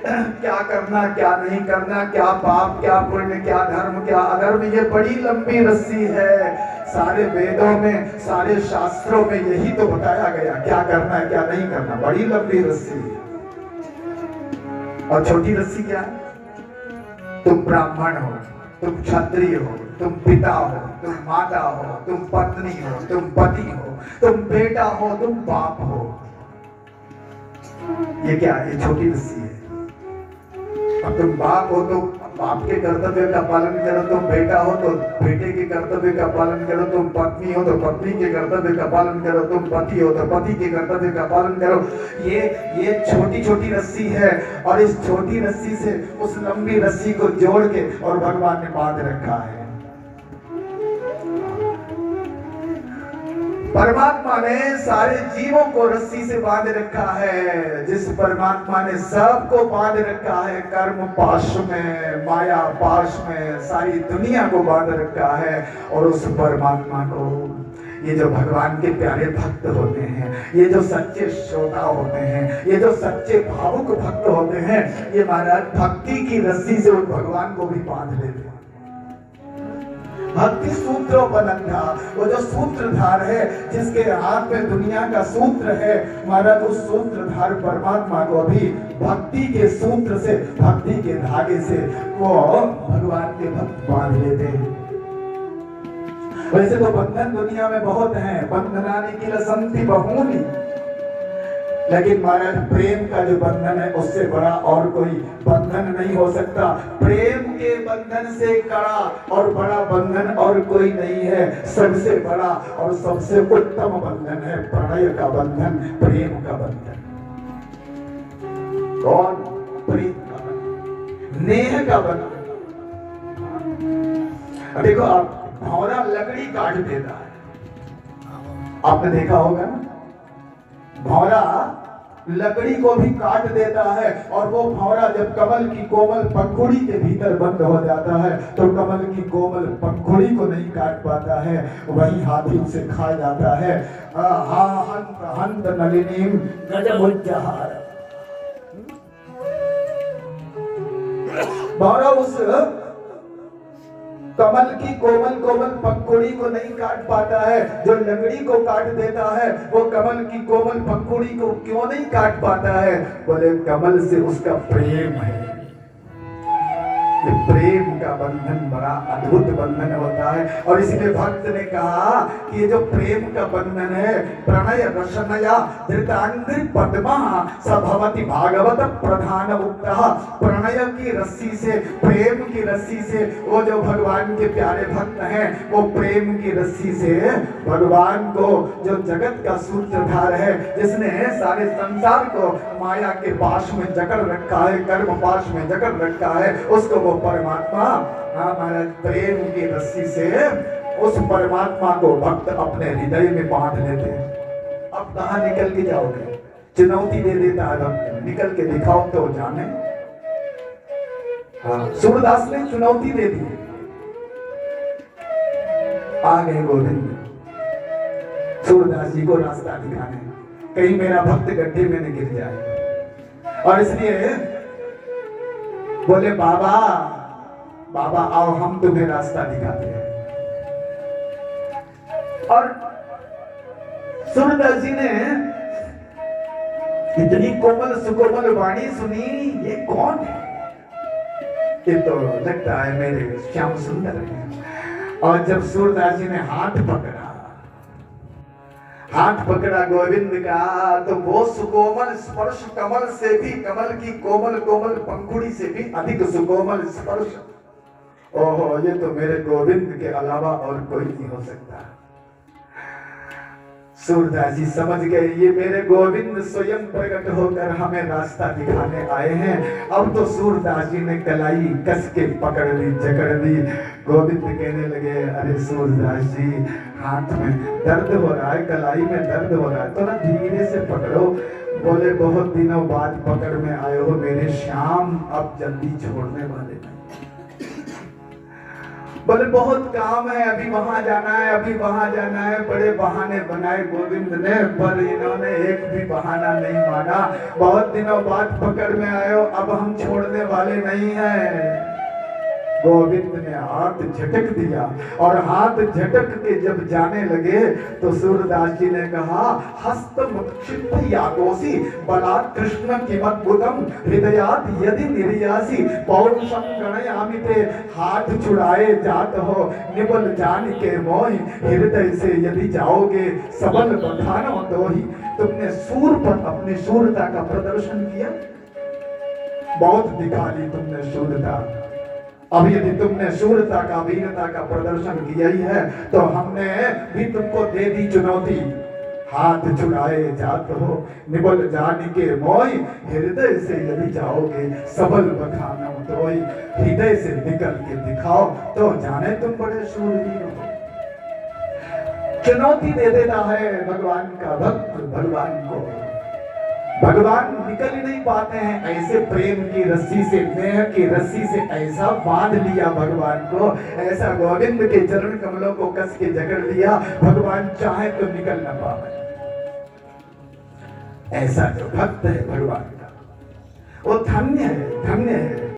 क्या करना क्या नहीं करना, क्या पाप क्या पुण्य, क्या धर्म क्या अधर्म, ये बड़ी लंबी रस्सी है। सारे वेदों में, सारे शास्त्रों में यही तो बताया गया, क्या करना है क्या नहीं करना। बड़ी लंबी रस्सी है। और छोटी रस्सी क्या है? तुम ब्राह्मण हो, तुम क्षत्रिय हो, तुम पिता हो, तुम माता हो, तुम पत्नी हो, तुम पति हो, तुम बेटा हो, तुम बाप हो। ये क्या है? ये छोटी रस्सी है। अब तुम बाप हो तो बाप के कर्तव्य का पालन करो, तुम बेटा हो तो बेटे के कर्तव्य का पालन करो, तुम पत्नी हो तो पत्नी के कर्तव्य का पालन करो, तुम पति हो तो पति के कर्तव्य का पालन करो। ये छोटी छोटी रस्सी है, और इस छोटी रस्सी से उस लंबी रस्सी को जोड़ के और भगवान ने बांध रखा है। परमात्मा ने सारे जीवों को रस्सी से बांध रखा है। जिस परमात्मा ने सबको बांध रखा है कर्म पाश में, माया पाश में, सारी दुनिया को बांध रखा है। और उस परमात्मा को ये जो भगवान के प्यारे भक्त होते हैं, ये जो सच्चे श्रोता होते हैं, ये जो सच्चे भावुक भक्त होते हैं, ये महाराज भक्ति की रस्सी से उन भगवान को भी बांध लेते हैं। भक्ति सूत्रोपलब्धा, वो जो सूत्रधार है, जिसके हाथ में दुनिया का सूत्र है, महाराज उस सूत्रधार परमात्मा को भी भक्ति के सूत्र से, भक्ति के धागे से वो भगवान के भक्त बांध लेते हैं। वैसे तो बंधन दुनिया में बहुत हैं, बंधनानि किल सन्ति बहूनि, लेकिन महाराज प्रेम का जो बंधन है उससे बड़ा और कोई बंधन नहीं हो सकता। प्रेम के बंधन से कड़ा और बड़ा बंधन और कोई नहीं है। सबसे बड़ा और सबसे उत्तम बंधन है प्रणय का बंधन, प्रेम का बंधन। कौन? प्रेम का बंधन, नेह का बंधन। देखो, आप भौरा लकड़ी काट देता है, आपने देखा होगा ना, भौरा लकड़ी को भी काट देता है। और वो भौरा जब कमल की कोमल पंखुड़ी के भीतर बंद हो जाता है तो कमल की कोमल पंखुड़ी को नहीं काट पाता है, वही हाथी उसे खा जाता है। हंत हंत नलिनीम गजमुज्जहार, भौरा उस कमल की कोमल कोमल पंखुड़ी को नहीं काट पाता है। जो लकड़ी को काट देता है वो कमल की कोमल पंखुड़ी को क्यों नहीं काट पाता है? बोले कमल से उसका प्रेम है। ये प्रेम का बंधन बड़ा अद्भुत बंधन होता है। और इसलिए भक्त ने कहा कि ये जो प्रेम का बंधन है, प्रणय रसनया धृतांग्रि पद्मा सभवति भागवत प्रधान उक्तः। प्रणय की रस्सी से, प्रेम की रस्सी से वो जो भगवान के प्यारे भक्त हैं, वो प्रेम की रस्सी से भगवान को, जो जगत का सूत्रधार है, जिसने सारे संसार को माया के पाश में जकड़ रखा है, कर्म पाश में जकड़ रखा है, उसको वो परमात्मा हमारा प्रेम की रस्सी से उस परमात्मा को भक्त अपने हृदय में बांध लेते हैं। अब कहां निकल के जाओगे? चुनौती दे देता है भक्त, निकल के दिखाओ तो जाने। सूरदास ने चुनौती दे दी, आ गए गोविंद सूरदास जी को रास्ता दिखाने, कहीं मेरा भक्त गड्ढे में न गिर जाए। और इसलिए बोले बाबा बाबा आओ हम तुम्हें रास्ता दिखाते हैं। और सूरदास जी ने इतनी कोमल सुकोमल वाणी सुनी, ये कौन है? ये तो लगता है मेरे श्याम सुंदर है। और जब सूरदास जी ने हाथ पकड़ा गोविंद का, तो वो सुकोमल स्पर्श कमल से भी, कमल की कोमल कोमल पंखुड़ी से भी अधिक सुकोमल स्पर्श। ओहो, ये तो मेरे गोविंद के अलावा और कोई नहीं हो सकता। सूरदास जी समझ गए ये मेरे गोविंद स्वयं प्रकट होकर हमें रास्ता दिखाने आए हैं। अब तो सूरदास जी ने कलाई कस के पकड़ ली, जकड़ ली। गोविंद कहने लगे, अरे सूरदास जी हाथ में दर्द हो रहा है, कलाई में दर्द हो रहा है, तो ना धीरे से पकड़ो। बोले बहुत दिनों बाद पकड़ में आए हो मेरे श्याम, अब जल्दी छोड़ने वाले नहीं। बोले बहुत काम है, अभी वहां जाना है, अभी वहां जाना है। बड़े बहाने बनाए गोविंद ने, पर इन्होंने एक भी बहाना नहीं माना। बहुत दिनों बाद पकड़ में आए हो, अब हम छोड़ने वाले नहीं हैं। गोविंद ने हाथ झटक दिया और हाथ झटक के जब जाने लगे तो सूरदास जी ने कहा, हस्त मुक्षिप्त यादोसी बलात् कृष्ण किमद्भुतम हृदयात् यदि निर्यासी पौरुषम गणयामि ते। हाथ छुड़ाए जात हो निबल जान के मोहि, हृदय से यदि जाओगे सबल बखानो दोहि। तुमने सूर पर अपनी सूरता का प्रदर्शन किया, बहुत दिखा ली तुमने सूरता। अब यदि तुमने शूरता का, वीरता का प्रदर्शन किया ही है तो हमने भी तुमको दे दी चुनौती। हाथ छुड़ाए जात हो निबल जान के मोहि, हृदय से यदि जाओगे सबल बखानो दोहि। हृदय से निकल के दिखाओ तो जाने तुम बड़े शूरवीर हो। चुनौती दे देता है भगवान का भक्त भगवान को। भगवान निकल ही नहीं पाते हैं, ऐसे प्रेम की रस्सी से, स्नेह की रस्सी से ऐसा बांध लिया भगवान को, ऐसा गोविंद के चरण कमलों को कस के जकड़ लिया, भगवान चाहे तो निकल ना पाए। ऐसा जो भक्त है भगवान का, वो धन्य है, धन्य है।